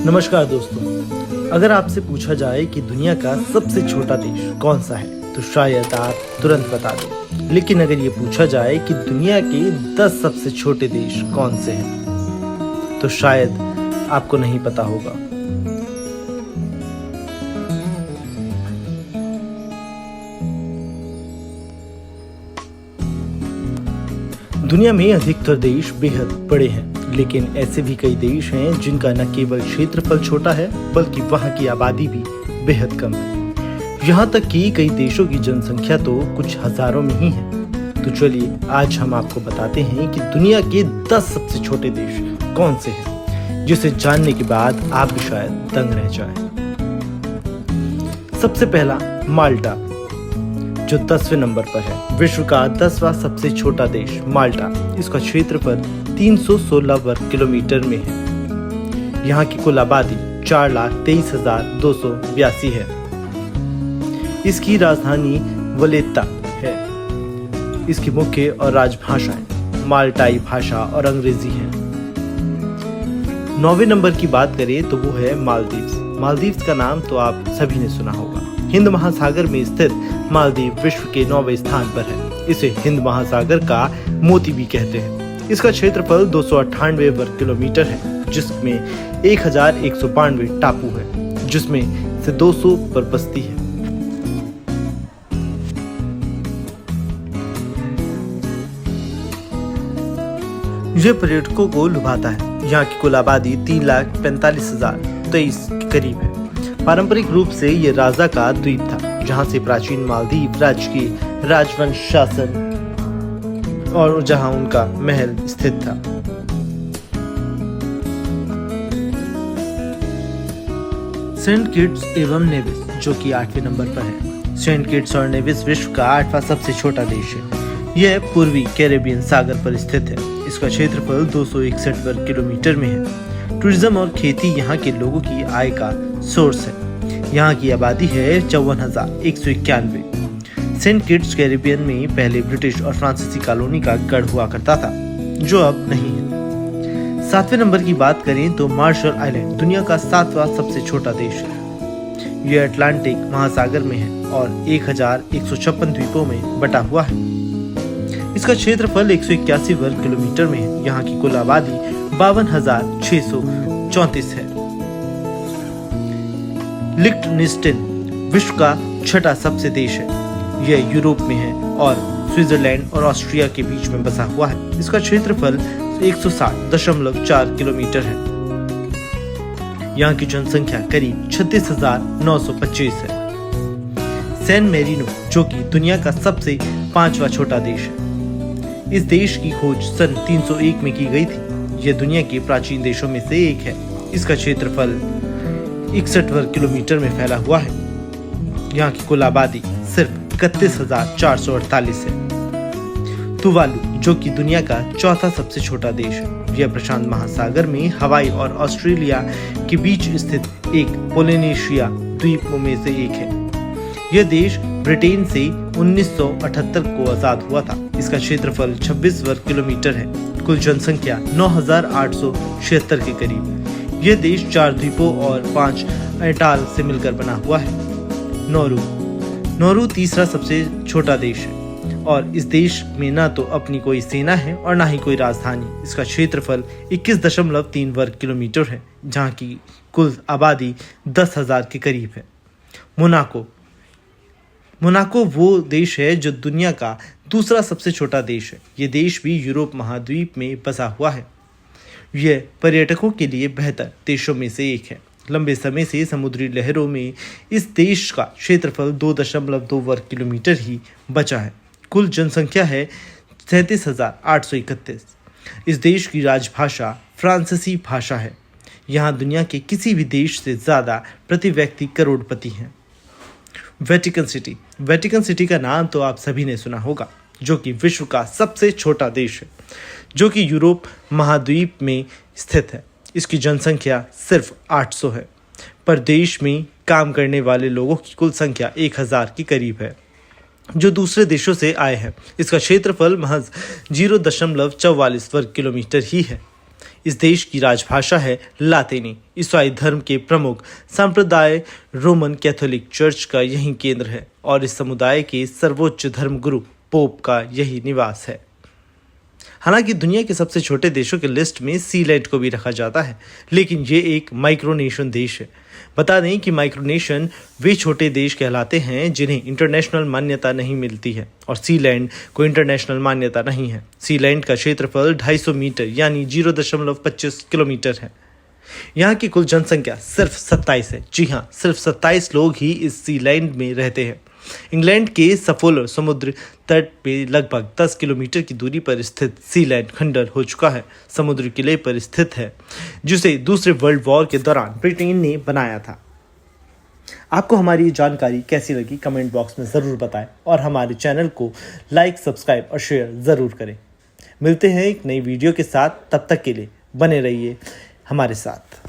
नमस्कार दोस्तों, अगर आपसे पूछा जाए कि दुनिया का सबसे छोटा देश कौन सा है तो शायद आप तुरंत बता दें। लेकिन अगर ये पूछा जाए कि दुनिया के 10 सबसे छोटे देश कौन से हैं तो शायद आपको नहीं पता होगा। दुनिया में अधिकतर देश बेहद बड़े हैं, लेकिन ऐसे भी कई देश हैं जिनका न केवल क्षेत्रफल छोटा है बल्कि वहां की आबादी भी बेहद कम है। यहाँ तक कि कई देशों की जनसंख्या तो कुछ हजारों में ही है। तो चलिए आज हम आपको बताते हैं कि दुनिया के 10 सबसे छोटे देश कौन से हैं, जिसे जानने के बाद आप भी शायद दंग रह जाएं। सबसे पहला माल्टा, जो 10वें नंबर पर है। विश्व का 10वां सबसे छोटा देश माल्टा। इसका क्षेत्रफल 316 वर्ग किलोमीटर में है। यहाँ की कुल आबादी 4,23,282 है। इसकी राजधानी वलेत्ता है। इसकी मुख्य और राजभाषाएं माल्टाई भाषा और अंग्रेजी है। 9वें नंबर की बात करें तो वो है मालदीव्स। मालदीव्स का नाम तो आप सभी ने सुना होगा। हिंद महासागर में स्थित मालदीव विश्व के 9वें स्थान पर है। इसे हिंद महासागर का मोती भी कहते हैं। इसका क्षेत्रफल 298 वर्ग किलोमीटर है, जिसमें 1192 टापू है, जिसमें से 200 पर बस्ती है। यह पर्यटकों को लुभाता है। यहाँ की कुल आबादी 3,45,023 के करीब है। पारंपरिक रूप से ये राजा का द्वीप था, जहाँ से प्राचीन मालदीव राज्य की राजवंश शासन और जहाँ उनका महल स्थित था। सेंट किट्स एवं नेविस, जो कि 8वें नंबर पर है। सेंट किट्स और नेविस विश्व का 8वां सबसे छोटा देश है। यह पूर्वी कैरेबियन सागर पर स्थित है। इसका क्षेत्रफल 261 वर्ग किलोमीटर में है। टूरिज्म और खेती यहाँ के लोगों की आय का सोर्स है। यहाँ की आबादी है 54,191। सेंट किट्स कैरिबियन में पहले ब्रिटिश और फ्रांसीसी कॉलोनी का गढ़ हुआ करता था, जो अब नहीं है। 7वें नंबर की बात करें तो मार्शल आइलैंड दुनिया का 7वां सबसे छोटा देश है। यह अटलांटिक महासागर में है और 1,156 द्वीपों में बटा हुआ है। इसका क्षेत्रफल 181 वर्ग किलोमीटर में है। यहाँ की कुल आबादी 52,634 है। लिechtenstein विश्व का 6वां सबसे देश है। यह यूरोप में है और स्विट्जरलैंड और ऑस्ट्रिया के बीच में बसा हुआ है। इसका क्षेत्रफल 160.4 किलोमीटर है। यहाँ की जनसंख्या करीब 36,925 है। सैन मेरिनो, जो कि दुनिया का सबसे 5वां छोटा देश है। इस देश की खोज सन 301 में की गई थी। यह दुनिया के प्राचीन देशों में से एक है। इसका क्षेत्रफल 61 वर्ग किलोमीटर में फैला हुआ है। यहाँ की कुल आबादी सिर्फ 31,448 है। तुवालू, जो कि दुनिया का 4था सबसे छोटा देश है। यह प्रशांत महासागर में हवाई और ऑस्ट्रेलिया के बीच स्थित एक पोलिनेशिया द्वीपों में से एक है। यह देश ब्रिटेन से 1978 को आजाद हुआ था। इसका क्षेत्रफल 26 वर्ग किलोमीटर है। कुल जनसंख्या 9,876 के करीब है। यह देश 4 द्वीपों और 5 अटॉल से मिलकर बना हुआ है। नौरू तीसरा सबसे छोटा देश है और इस देश में ना तो अपनी कोई सेना है और ना ही कोई राजधानी। इसका क्षेत्रफल 21.3 वर्ग किलोमीटर है, जहाँ की कुल आबादी 10,000 के करीब है। मोनाको वो देश है जो दुनिया का दूसरा सबसे छोटा देश है। ये देश भी यूरोप महाद्वीप में बसा हुआ है। यह पर्यटकों के लिए बेहतर देशों में से एक है। लंबे समय से समुद्री लहरों में इस देश का क्षेत्रफल 2.2 वर्ग किलोमीटर ही बचा है। कुल जनसंख्या है 37,831। इस देश की राजभाषा फ्रांसीसी भाषा है। यहाँ दुनिया के किसी भी देश से ज़्यादा प्रति व्यक्ति करोड़पति हैं। वेटिकन सिटी का नाम तो आप सभी ने सुना होगा, जो कि विश्व का सबसे छोटा देश है, जो कि यूरोप महाद्वीप में स्थित है। इसकी जनसंख्या सिर्फ 800 है, पर देश में काम करने वाले लोगों की कुल संख्या 1,000 के करीब है, जो दूसरे देशों से आए हैं। इसका क्षेत्रफल महज 0.44 वर्ग किलोमीटर ही है। इस देश की राजभाषा है लातीनी। ईसाई धर्म के प्रमुख संप्रदाय रोमन कैथोलिक चर्च का यही केंद्र है और इस समुदाय के सर्वोच्च धर्मगुरु पोप का यही निवास है। हालांकि दुनिया के सबसे छोटे देशों के लिस्ट में सीलैंड को भी रखा जाता है, लेकिन ये एक माइक्रोनेशन देश है। बता दें कि माइक्रोनेशन वे छोटे देश कहलाते हैं जिन्हें इंटरनेशनल मान्यता नहीं मिलती है और सीलैंड को इंटरनेशनल मान्यता नहीं है। सीलैंड का क्षेत्रफल 250 मीटर यानी 0.25 किलोमीटर है। यहाँ की कुल जनसंख्या सिर्फ 27 है। जी हाँ, सिर्फ 27 लोग ही इस सीलैंड में रहते हैं। इंग्लैंड के सफोलर समुद्र तट पे लगभग 10 किलोमीटर की दूरी पर स्थित सीलैंड खंडर हो चुका है। समुद्र किले पर स्थित है जिसे दूसरे वर्ल्ड वॉर के दौरान ब्रिटेन ने बनाया था। आपको हमारी ये जानकारी कैसी लगी कमेंट बॉक्स में ज़रूर बताएं और हमारे चैनल को लाइक, सब्सक्राइब और शेयर ज़रूर करें। मिलते हैं एक नई वीडियो के साथ, तब तक के लिए बने रहिए हमारे साथ।